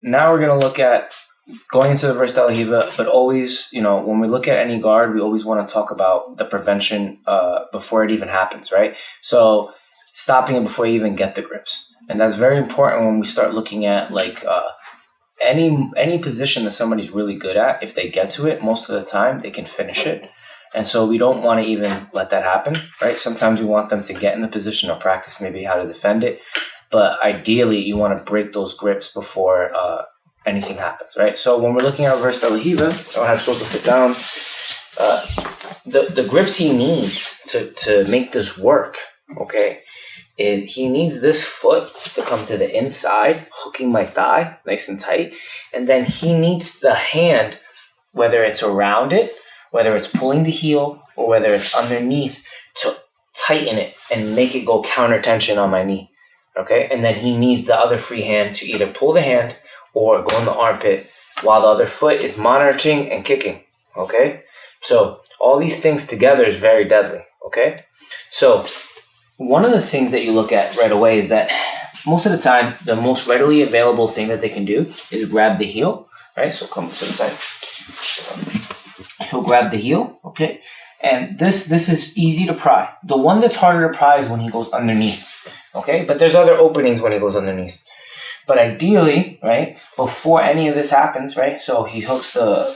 now we're going to look at going into the versatile riva, but always, when we look at any guard, we always want to talk about the prevention before it even happens, right? So stopping it before you even get the grips. And that's very important when we start looking at like any position that somebody's really good at. If they get to it, most of the time they can finish it. And so we don't want to even let that happen, right? Sometimes you want them to get in the position or practice maybe how to defend it. But ideally, you want to break those grips before anything happens, right? So when we're looking at versatile riva, I'll have Soto sit down. The grips he needs to make this work, okay, is he needs this foot to come to the inside, hooking my thigh nice and tight. And then he needs the hand, whether it's around it, whether it's pulling the heel, or whether it's underneath, to tighten it and make it go counter tension on my knee, okay? And then he needs the other free hand to either pull the hand or go in the armpit while the other foot is monitoring and kicking, okay? So all these things together is very deadly, okay? So one of the things that you look at right away is that most of the time, the most readily available thing that they can do is grab the heel, right? So come to the side. He'll grab the heel, okay? And this is easy to pry. The one that's harder to pry is when he goes underneath, okay? But there's other openings when he goes underneath. But ideally, right, before any of this happens, right, so he hooks the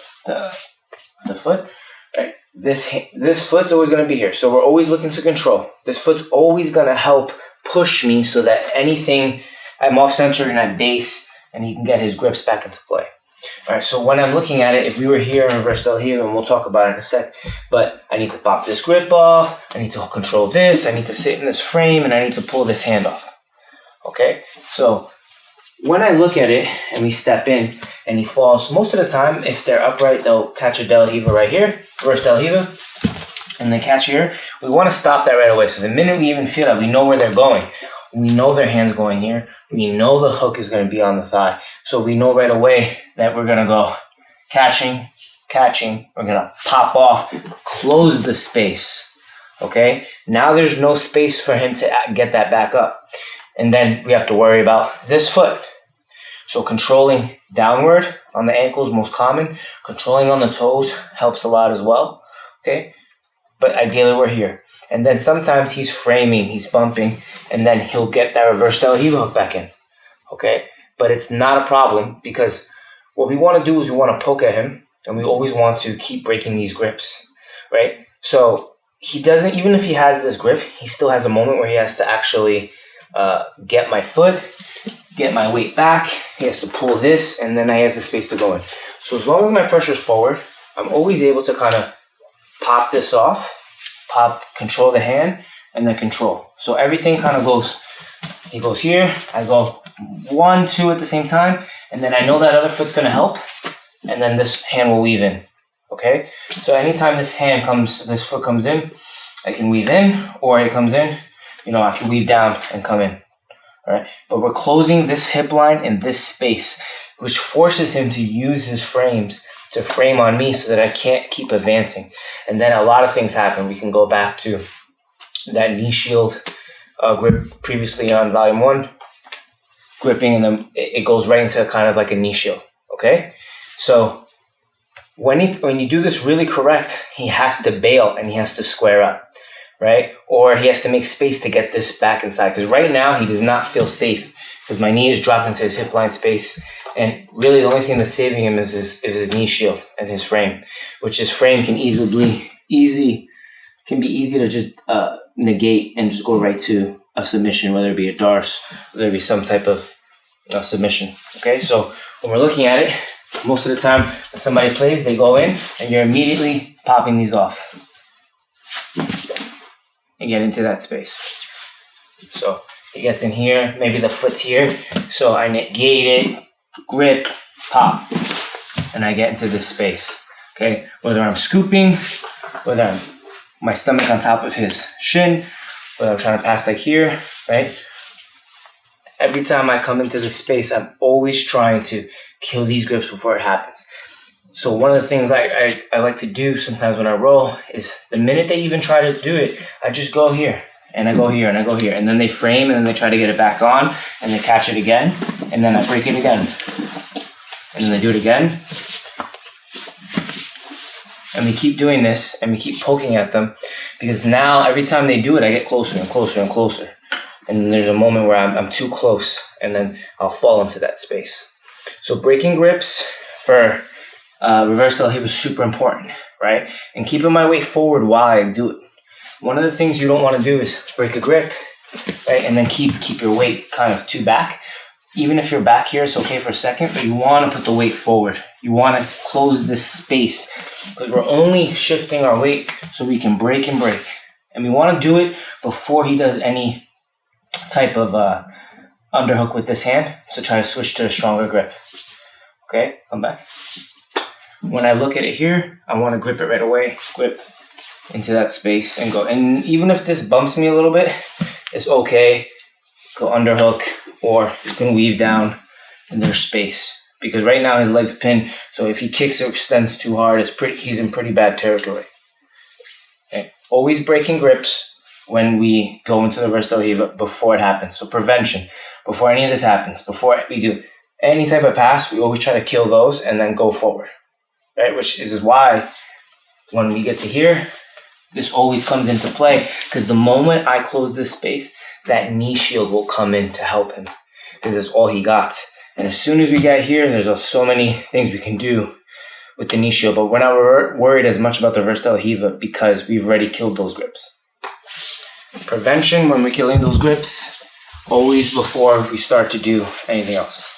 foot, right, this foot's always going to be here. So we're always looking to control. This foot's always going to help push me so that anything, I'm off-center and at base, and he can get his grips back into play. All right, so when I'm looking at it, if we were here in versatile riva, and we'll talk about it in a sec, but I need to pop this grip off, I need to control this, I need to sit in this frame, and I need to pull this hand off, okay? So when I look at it and we step in and he falls, most of the time, if they're upright, they'll catch a del riva right here, versatile riva, and they catch here. We want to stop that right away. So the minute we even feel that, we know where they're going. We know their hand's going here. We know the hook is going to be on the thigh. So we know right away that we're going to go catching. We're going to pop off, close the space, okay? Now there's no space for him to get that back up. And then we have to worry about this foot. So controlling downward on the ankles, most common. Controlling on the toes helps a lot as well, okay? But ideally we're here. And then sometimes he's framing, he's bumping, and then he'll get that reverse del riva hook back in, okay? But it's not a problem because what we want to do is we want to poke at him, and we always want to keep breaking these grips, right? So he doesn't, even if he has this grip, he still has a moment where he has to actually get my foot, get my weight back. He has to pull this, and then he has the space to go in. So as long as my pressure is forward, I'm always able to kind of pop this off, control the hand, and then control. So everything kind of goes, he goes here, I go 1, 2 at the same time, and then I know that other foot's going to help, and then this hand will weave in, okay? So anytime this foot comes in, I can weave in, or it comes in, I can weave down and come in, all right? But we're closing this hip line in this space, which forces him to use his frames to frame on me so that I can't keep advancing. And then a lot of things happen. We can go back to that knee shield grip previously on volume 1, gripping, and then it goes right into kind of like a knee shield, okay? So when you do this really correct, he has to bail and he has to square up, right? Or he has to make space to get this back inside, because right now he does not feel safe because my knee is dropped into his hip line space. And really the only thing that's saving him is his knee shield and his frame, which his frame can be easy to just negate and just go right to a submission, whether it be a darce, whether it be some type of submission. Okay, so when we're looking at it, most of the time when somebody plays, they go in and you're immediately popping these off and get into that space. So he gets in here, maybe the foot's here, so I negate it, grip, pop, and I get into this space, okay? Whether I'm scooping, whether I'm my stomach on top of his shin, whether I'm trying to pass like here, right? Every time I come into this space, I'm always trying to kill these grips before it happens. So one of the things I like to do sometimes when I roll is the minute they even try to do it, I just go here, and I go here, and I go here, and then they frame, and then they try to get it back on, and they catch it again, and then I break it again. and then they do it again. And we keep doing this, and we keep poking at them, because now every time they do it, I get closer and closer and closer. And then there's a moment where I'm too close, and then I'll fall into that space. So breaking grips for reverse del Riva is super important, right? And keeping my weight forward while I do it. One of the things you don't want to do is break a grip, right? And then keep your weight kind of too back. Even if you're back here, it's okay for a second, but you want to put the weight forward. You want to close this space, because we're only shifting our weight so we can break and break. And we want to do it before he does any type of underhook with this hand. So try to switch to a stronger grip. Okay, come back. When I look at it here, I want to grip it right away. Grip into that space and go. And even if this bumps me a little bit, it's okay. Go underhook, or you can weave down and there's space. Because right now his leg's pinned, so if he kicks or extends too hard, he's in pretty bad territory. Okay. Always breaking grips when we go into the reverse del Riva before it happens. So prevention, before any of this happens, before we do any type of pass, we always try to kill those and then go forward. Right? Which is why when we get to here, this always comes into play, because the moment I close this space, that knee shield will come in to help him, because that's all he got. And as soon as we get here, there's so many things we can do with the knee shield, but we're not worried as much about the reverse del Riva because we've already killed those grips. Prevention when we're killing those grips, always before we start to do anything else.